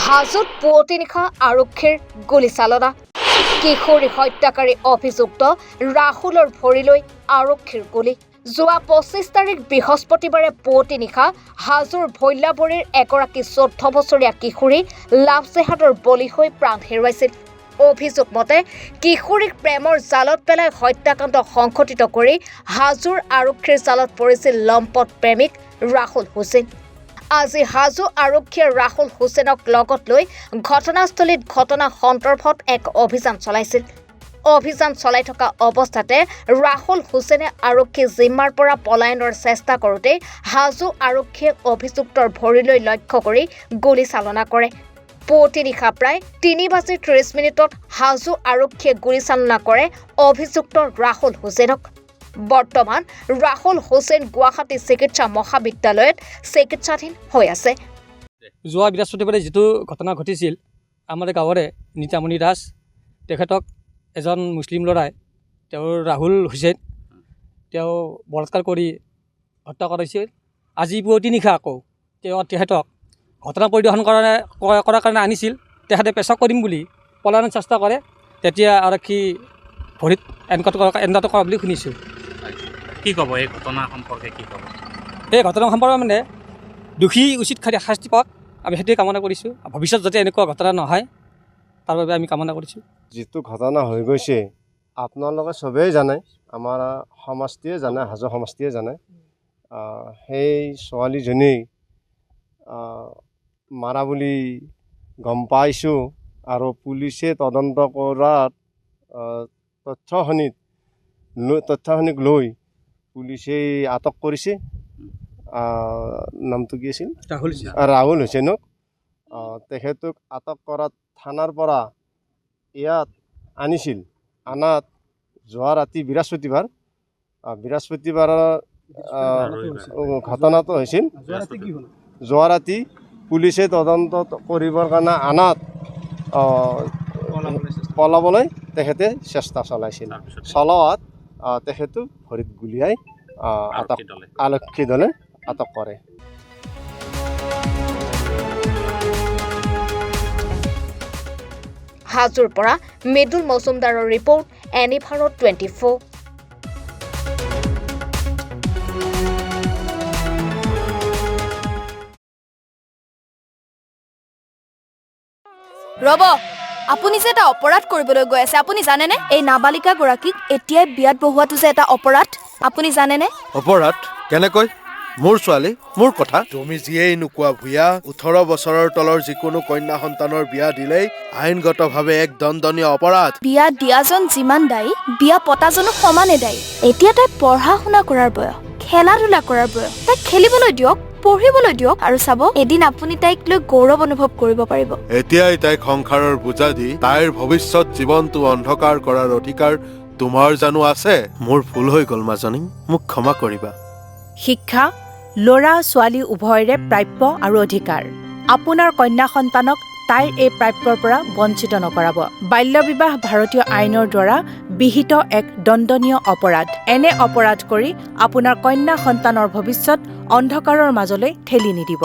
হাজোত পুৱতি নিশা আৰক্ষীৰ গুলীচালনা কিশোৰী হত্যাকাৰী অভিযুক্ত ৰাহুলৰ ভৰিলৈ আৰক্ষীৰ গুলী যোৱা 25 তাৰিখ বৃহস্পতিবাৰে পুৱতি নিশা হাজোৰ ভৈল্লাবৰীৰ এগৰাকী 14 বছৰীয়া কিশোৰী লাভ জেহাদৰ বলি হৈ প্ৰাণ হেৰুৱাইছিল। অভিযোগ মতে কিশোৰীক প্ৰেমৰ জালত পেলাই হত্যাকাণ্ড সংঘটিত কৰি হাজোৰ আৰক্ষীৰ জালত পৰিছিল লম্পট প্ৰেমিক ৰাহুল হুছেইন। আজি হাজো আৰক্ষীয়ে ৰাহুল হুছেইনক লগত লৈ ঘটনাস্থলীত ঘটনা সন্দৰ্ভত এক অভিযান চলাইছিল। অভিযান চলাই থকা অৱস্থাতে ৰাহুল হুছেইনে আৰক্ষী জিম্মাৰ পৰা পলায়নৰ চেষ্টা কৰোঁতে হাজো আৰক্ষীয়ে অভিযুক্তৰ ভৰিলৈ লক্ষ্য কৰি গুলীচালনা কৰে। পুৱতি নিশা প্ৰায় 3:30 হাজো আৰক্ষীয়ে গুলীচালনা কৰে অভিযুক্ত ৰাহুল হুছেইনক। বৰ্তমান ৰাহুল হুছেইন গুৱাহাটী চিকিৎসা মহাবিদ্যালয়ত চিকিৎসাধীন হৈ আছে। যোৱা বৃহস্পতিবাৰে যিটো ঘটনা ঘটিছিল আমাৰ গাঁৱৰে নিতামণি দাস তেখেতক এজন মুছলিম ল'ৰাই তেওঁৰ ৰাহুল হুছেইন তেওঁ বলাৎকাৰ কৰি হত্যা কৰিছিল। আজি পুৱতি নিশা আকৌ তেখেতক ঘটনা পৰিদৰ্শন কৰাৰ কাৰণে আনিছিল। তেখেতে পেছাব কৰিম বুলি পলায়নৰ চেষ্টা কৰে, তেতিয়া আৰক্ষী ভৰিত এনকাউণ্টাৰ কৰা বুলি শুনিছোঁ। কি ক'ব এই ঘটনা সম্পৰ্কে? কি ক'ব এই ঘটনা সম্পৰ্কে মানে দোষী উচিত শাস্তি পাওক, আমি সেইটোৱে কামনা কৰিছোঁ। ভৱিষ্যত যাতে এনেকুৱা ঘটনা নহয় তাৰ বাবে আমি কামনা কৰিছোঁ। যিটো ঘটনা হৈ গৈছে আপোনালোকে চবেই জানে, আমাৰ সমষ্টিয়ে জানে, হাজো সমষ্টিয়ে জানে। সেই ছোৱালীজনী মাৰা বুলি গম পাইছোঁ আৰু পুলিচে তদন্ত কৰাত তথ্যখিনিক লৈ পুলিচে আটক কৰিছে। নামটো কি আছিল? ৰাহুল হুছেইনক। তেখেতক আটক কৰাত থানাৰ পৰা ইয়াত আনিছিল। আনাত যোৱা ৰাতি বৃহস্পতিবাৰৰ ঘটনাটো হৈছিল। যোৱা ৰাতি পুলিচে তদন্ত কৰিবৰ কাৰণে আনাত পলাবলৈ তেখেতে চেষ্টা চলাইছিল। চলোৱাত তেখেতক ভৰিত গুলীয়াই আৰক্ষী দলে আটক কৰে। হাজোৰ পৰা মৃদুল মজুমদাৰৰ ৰিপৰ্ট, এনি ভাৰত 24। ৰব, আপুনি যে এটা অপৰাধ কৰিবলৈ গৈ আছে, আপুনি জানেনে? এই নাবালিকা গৰাকীক এতিয়াই বিয়াত বহোৱাটো যে এটা অপৰাধ, আপুনি জানেনে? অপৰাধ কেনেকৈ? মোৰ ছোৱালী, মোৰ কথা। তুমি যিয়েই নোকোৱা ভূঞা, 18 বছৰৰ তলৰ যিকোনো কন্যা সন্তানৰ বিয়া দিলেই আইনগতভাৱে এক দণ্ডনীয় অপৰাধ। বিয়া দিয়াজন যিমান দায়ী, বিয়া পতাজনো সমানে দায়ী। এতিয়া তাই পঢ়া শুনা কৰাৰ বয়স, খেলা ধূলা কৰাৰ বয়স। তাইক খেলিবলৈ দিয়ক, পঢ়িবলৈ দিয়ক, আৰু চাব এদিন আপুনি তাইক লৈ গৌৰৱ অনুভৱ কৰিব পাৰিব। এতিয়াই তাইক সংসাৰৰ বোজা দি তাইৰ ভৱিষ্যত জীৱনটো অন্ধকাৰ কৰাৰ অধিকাৰ তোমাৰ জানো আছে? মোৰ ভুল হৈ গ'ল মাজনী, মোক ক্ষমা কৰিবা। শিক্ষা ল'ৰা ছোৱালী উভয়ৰে প্ৰাপ্য আৰু অধিকাৰ। আপোনাৰ কন্যা সন্তানক তাইৰ এই প্ৰাপ্যৰ পৰা বঞ্চিত নকৰাব। বাল্য বিবাহ ভাৰতীয় আইনৰ দ্বাৰা বিহিত এক দণ্ডনীয় অপৰাধ। এনে অপৰাধ কৰি আপোনাৰ কন্যা সন্তানৰ ভৱিষ্যত অন্ধকাৰৰ মাজলৈ ঠেলি নিদিব।